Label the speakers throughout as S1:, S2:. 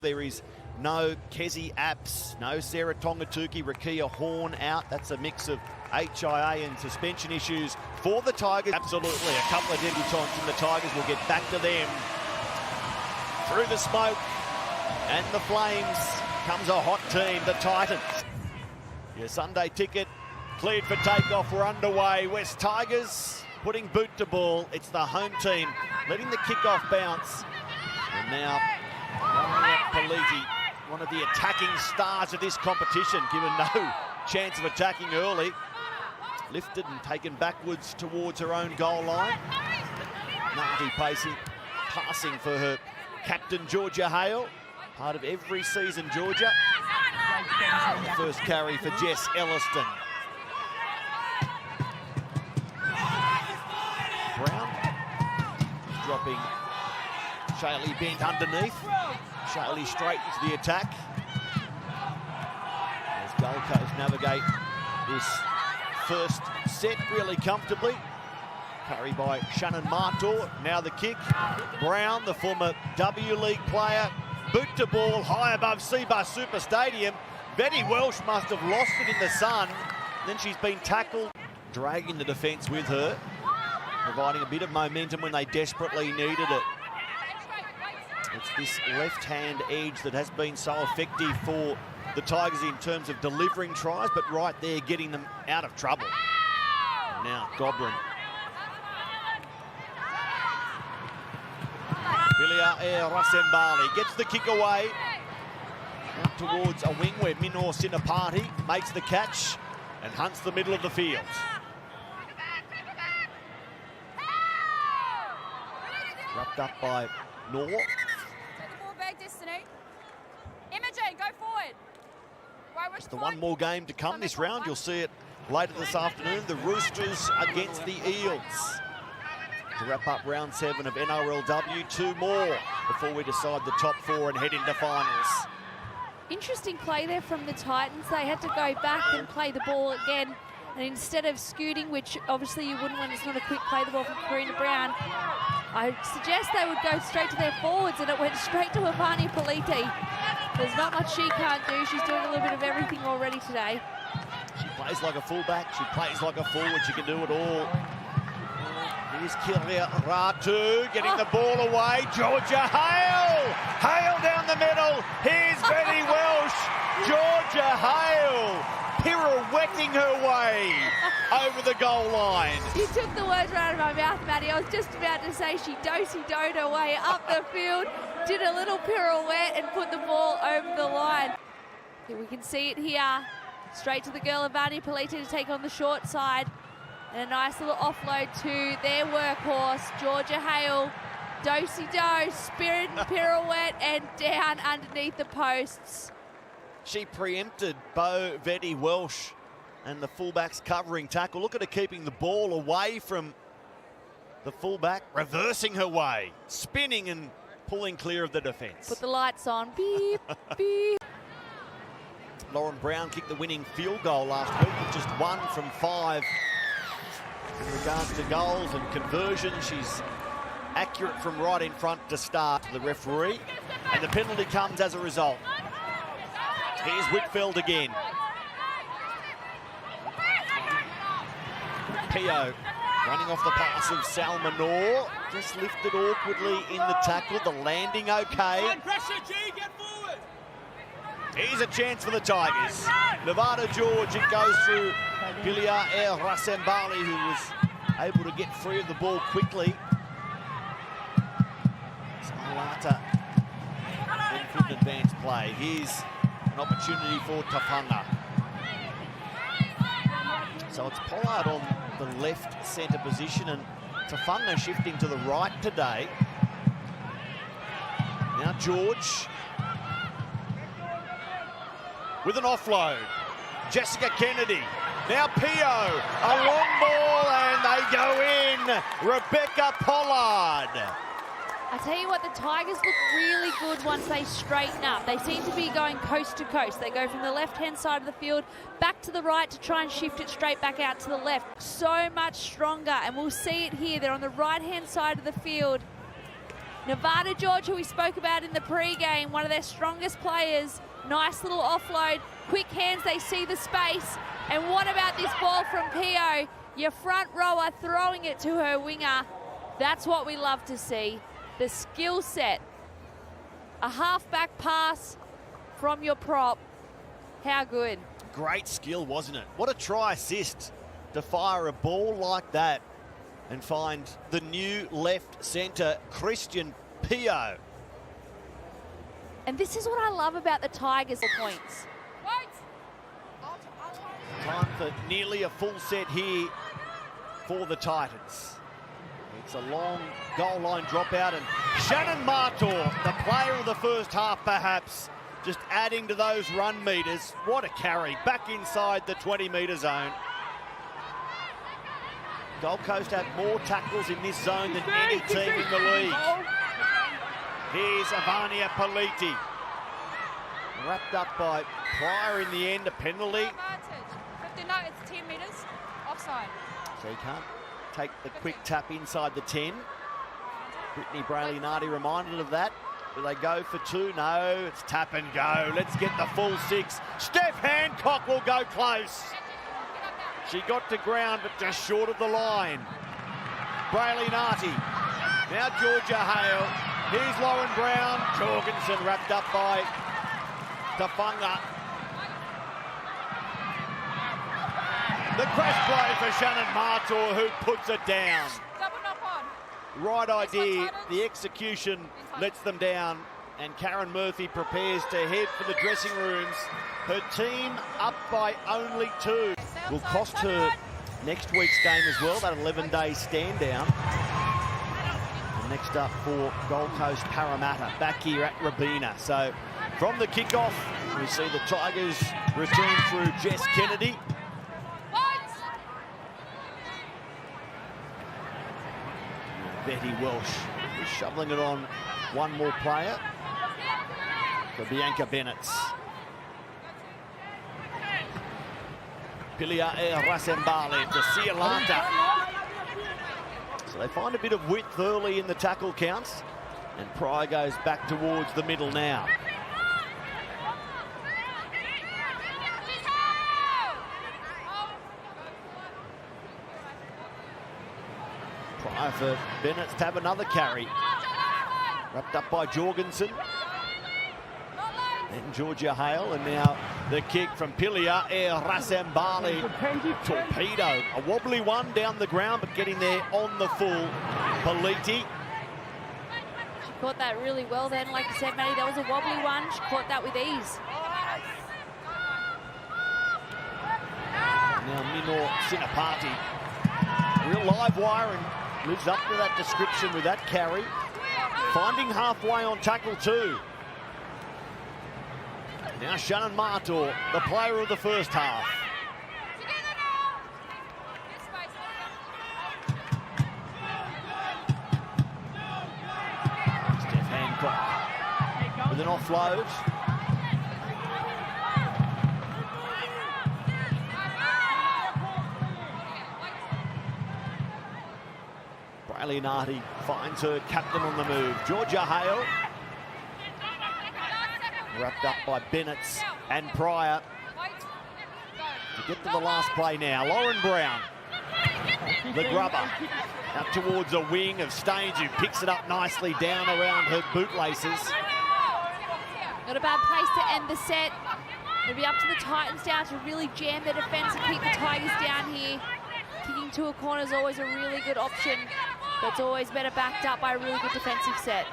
S1: There is no Kezi Apps, no Sarah Tongatuki, Rakia Horn out. That's a mix of HIA and suspension issues for the Tigers. Absolutely, a couple of debutants in the Tigers. We'll get back to them. Through the smoke and the flames comes a hot team, the Titans. Your Sunday ticket cleared for takeoff. We're underway. West Tigers putting boot to ball. It's the home team letting the kickoff bounce. And now Politi, one of the attacking stars of this competition, given no chance of attacking early. Lifted and taken backwards towards her own goal line. Nardi passing for her captain, Georgia Hale. Part of every season, Georgia. First carry for Jess Elliston. Brown dropping Shaylee Bent underneath. Shaylee straight into the attack. As Gold Coast navigate this first set really comfortably. Carried by Shannon Martor. Now the kick. Brown, the former W League player. Boot to ball high above Seabus Super Stadium. Betty Welsh must have lost it in the sun. Then she's been tackled, dragging the defence with her, providing a bit of momentum when they desperately needed it. It's this left-hand edge that has been so effective for the Tigers in terms of delivering tries, but right there getting them out of trouble. And now Gobrin. Bilia Rasembali gets the kick away. Out towards a wing where Minor Sinapati makes the catch and hunts the middle of the field. Wrapped up by Nor.
S2: Take the ball back, Destiny. Imogen, go forward.
S1: It's the one more game to come this round. You'll see it later this afternoon. The Roosters against the Eels. To wrap up round 7 of NRLW, 2 more before we decide the top 4 and head into finals.
S3: Interesting play there from the Titans. They had to go back and play the ball again. And instead of scooting, which obviously you wouldn't when it's not a quick play the ball from Karina Brown, I suggest they would go straight to their forwards, and it went straight to Ivani Politi. There's not much she can't do. She's doing a little bit of everything already today.
S1: She plays like a fullback. She plays like a forward. She can do it all. Here's Kiria Ratu getting the ball away. Georgia Hale! Hale down the middle. Here's Betty Welsh. Georgia Hale pirouetting her way over the goal line.
S3: You took the words right out of my mouth, Maddie. I was just about to say she do-si-doed her way up the field, did a little pirouette and put the ball over the line. Here we can see it here. Straight to the girl, Ivani Politi, to take on the short side. And a nice little offload to their workhorse, Georgia Hale. Do-si-do, spirit and pirouette, and down underneath the posts.
S1: She preempted Bo Vetty Welsh and the fullback's covering tackle. Look at her keeping the ball away from the fullback, reversing her way, spinning and pulling clear of the defence.
S3: Put the lights on. Beep, beep.
S1: Lauren Brown kicked the winning field goal last week with just 1 from 5. In regards to goals and conversion, she's accurate from right in front to start the referee. And the penalty comes as a result. Here's Whitfield again. Pio running off the pass of Salma Noor. Just lifted awkwardly in the tackle. The landing okay. Here's a chance for the Tigers. Nevada George, it goes through Bilia Rasembali, who was able to get free of the ball quickly. Salata then couldn't advance play. Here's an opportunity for Tafanga. So it's Pollard on the left centre position and Tafanga shifting to the right today. Now George with an offload. Jessica Kennedy. Now Pio. A long ball and they go in. Rebecca Pollard.
S3: I tell you what, the Tigers look really good once they straighten up. They seem to be going coast to coast. They go from the left-hand side of the field back to the right to try and shift it straight back out to the left. So much stronger, and we'll see it here. They're on the right-hand side of the field. Nevada, Georgia, we spoke about in the pre-game, one of their strongest players. Nice little offload, quick hands, they see the space. And what about this ball from Pio? Your front rower throwing it to her winger. That's what we love to see. The skill set. A half-back pass from your prop. How good.
S1: Great skill, wasn't it? What a try assist to fire a ball like that and find the new left centre, Christian Pio.
S3: And this is what I love about the Tigers points.
S1: Time for nearly a full set here for the Titans. It's a long goal line dropout, and Shannon Martor, the player of the first half perhaps, just adding to those run meters. What a carry, back inside the 20-metre zone. Gold Coast have more tackles in this zone than any team in the league. Here's Avania Politi. Wrapped up by Pryor in the end, a penalty.
S2: 59, it's 10 metres, offside.
S1: So he can't take the quick tap inside the 10. Brittany Brayley-Nardi reminded of that. Do they go for two? No, it's tap and go. Let's get the full 6. Steph Hancock will go close. She got to ground, but just short of the line. Brayley-Nardi. Now Georgia Hale. Here's Lauren Brown. Jorgensen wrapped up by Tafunga. The crash play for Shannon Martor, who puts it down.
S2: Double knock on.
S1: Right idea. The execution lets them down, and Karen Murphy prepares to head for the dressing rooms. Her team up by only 2. Will cost her next week's game as well, that 11-day stand down. And next up for Gold Coast Parramatta, back here at Robina. So from the kickoff, we see the Tigers return through Jess Kennedy. Betty Welsh is shoveling it on one more player for Bianca Bennett. Pilia Rasembale to Cialanta. So they find a bit of width early in the tackle counts, and Pryor goes back towards the middle now. Pryor for Bennett to have another carry. Wrapped up by Jorgensen. And Georgia Hale, and now the kick from Pilia Rasembale. Torpedo, a wobbly one down the ground, but getting there on the full. Politi.
S3: She caught that really well then, like you said, Maddie, that was a wobbly one. She caught that with ease.
S1: Now Minor Sinapati. Real live wire and lives up to that description with that carry. Finding halfway on tackle 2. Now Shannon Martor, the player of the first half. Steph Hancock with an offload. Brayley-Nardi finds her captain on the move. Georgia Hale. Wrapped up by Bennett and Pryor. To get to the last play now. Lauren Brown, the grubber, out towards a wing of Staines, who picks it up nicely down around her bootlaces.
S3: Not a bad place to end the set. It'll be up to the Titans now to really jam their defence and keep the Tigers down here. Kicking to a corner is always a really good option, but it's always better backed up by a really good defensive set.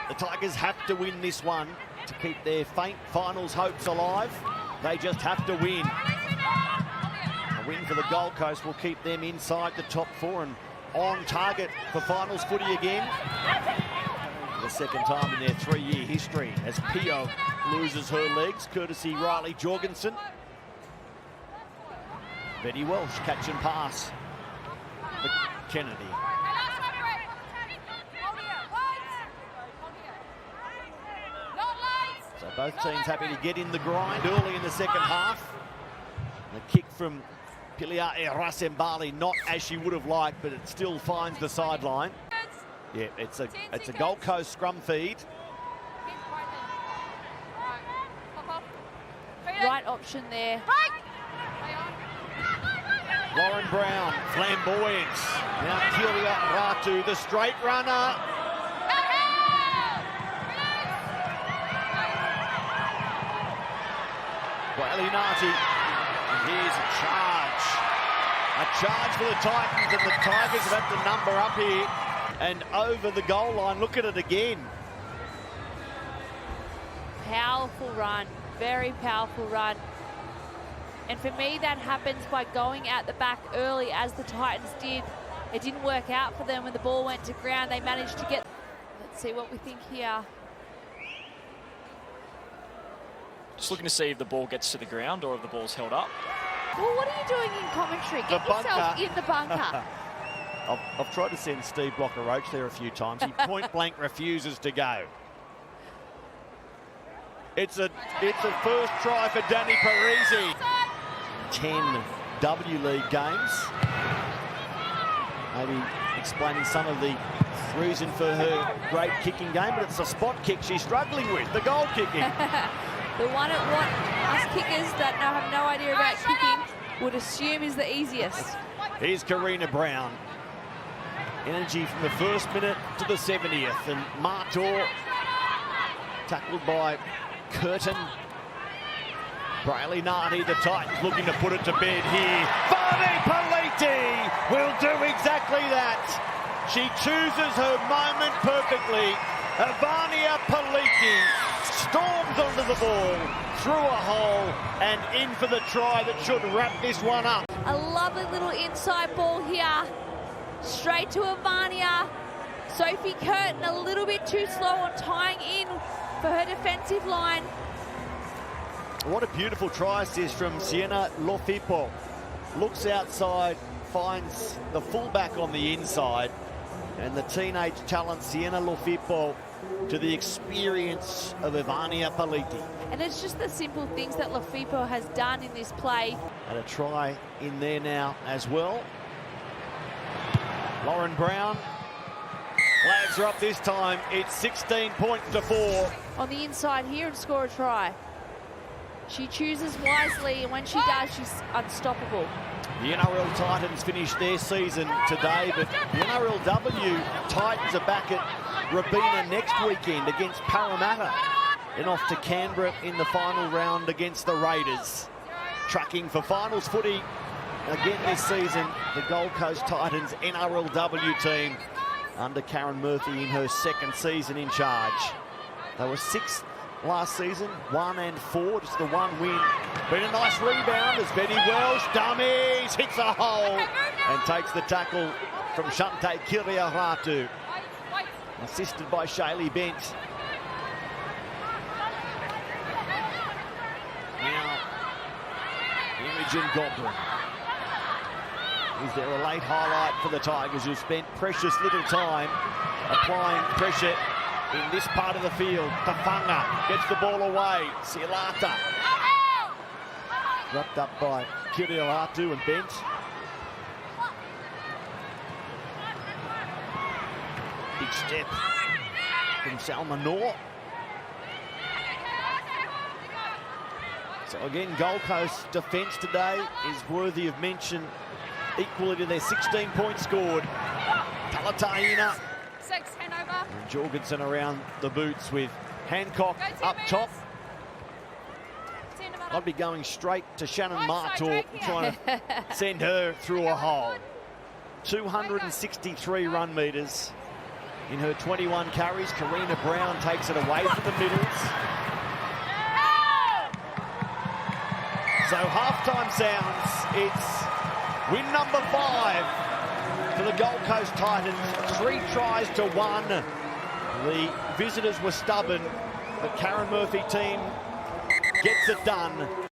S1: The Tigers have to win this one to keep their faint finals hopes alive. They just have to win. A win for the Gold Coast will keep them inside the top 4 and on target for finals footy again. For the second time in their 3-year history as Pio loses her legs, courtesy Riley Jorgensen. Betty Welsh, catch and pass for Kennedy. So both teams happy to get in the grind early in the second half. The kick from Pilia Rasembale, not as she would have liked, but it still finds the sideline. Yeah, it's a Gold Coast scrum feed.
S3: Right option there.
S1: Lauren Brown, flamboyant. Now Kiria Ratu, the straight runner. Riley Nati, and here's a charge. A charge for the Titans, and the Tigers have had the number up here and over the goal line. Look at it again.
S3: Powerful run, very powerful run. And for me, that happens by going out the back early, as the Titans did. It didn't work out for them when the ball went to ground. They managed to get... Let's see what we think here.
S4: Just looking to see if the ball gets to the ground or if the ball's held up.
S3: Well, what are you doing in commentary? Get yourself in the bunker.
S1: I've tried to send Steve Blocker-Roach there a few times. He point blank refuses to go. It's a first try for Danny Parisi. 10 W League games. Maybe explaining some of the reason for her great kicking game, but it's a spot kick she's struggling with, the goal kicking.
S3: The one at what us kickers that have no idea about kicking would assume is the easiest.
S1: Here's Karina Brown. Energy from the first minute to the 70th, and Martor tackled by Curtin. Brayley Nardi, the Titans looking to put it to bed here. Varney Politi will do exactly that. She chooses her moment perfectly. Ivania Politi storms onto the ball, through a hole, and in for the try that should wrap this one up.
S3: A lovely little inside ball here. Straight to Ivania. Sophie Curtin a little bit too slow on tying in for her defensive line.
S1: What a beautiful try assist from Sienna Lofipo. Looks outside, finds the fullback on the inside, and the teenage talent Sienna Lofipo to the experience of Ivania Politi.
S3: And it's just the simple things that Lofipo has done in this play.
S1: And a try in there now as well. Lauren Brown. Flags are up this time. It's 16 points to 4.
S3: On the inside here and score a try. She chooses wisely, and when she does, she's unstoppable.
S1: The NRL Titans finished their season today, but the NRLW Titans are back at Robina next weekend against Parramatta, and off to Canberra in the final round against the Raiders. Tracking for finals footy again this season, the Gold Coast Titans NRLW team under Karen Murphy in her second season in charge. They were 6th last season, 1 and 4, just the one win. Been a nice rebound as Betty Welsh dummies, hits a hole and takes the tackle from Shante Kiriaratu. Assisted by Shaylee Bent. Now, Imogen Goblin. Is there a late highlight for the Tigers, who spent precious little time applying pressure in this part of the field. Tafanga gets the ball away. Silata. Wrapped up by Kiriaratu and Bent. Big step from Salma Noor. So again, Gold Coast defence today is worthy of mention, equally to their 16 points scored. Talatahina
S2: 6, handover.
S1: and Jorgensen around the boots with Hancock up top. I'd be going straight to Shannon Martor, trying to send her through a hole. 263 run metres in her 21 carries. Karina Brown takes it away from the middles. So halftime sounds. It's win number 5 for the Gold Coast Titans. 3 tries to 1. The visitors were stubborn. The Karen Murphy team gets it done.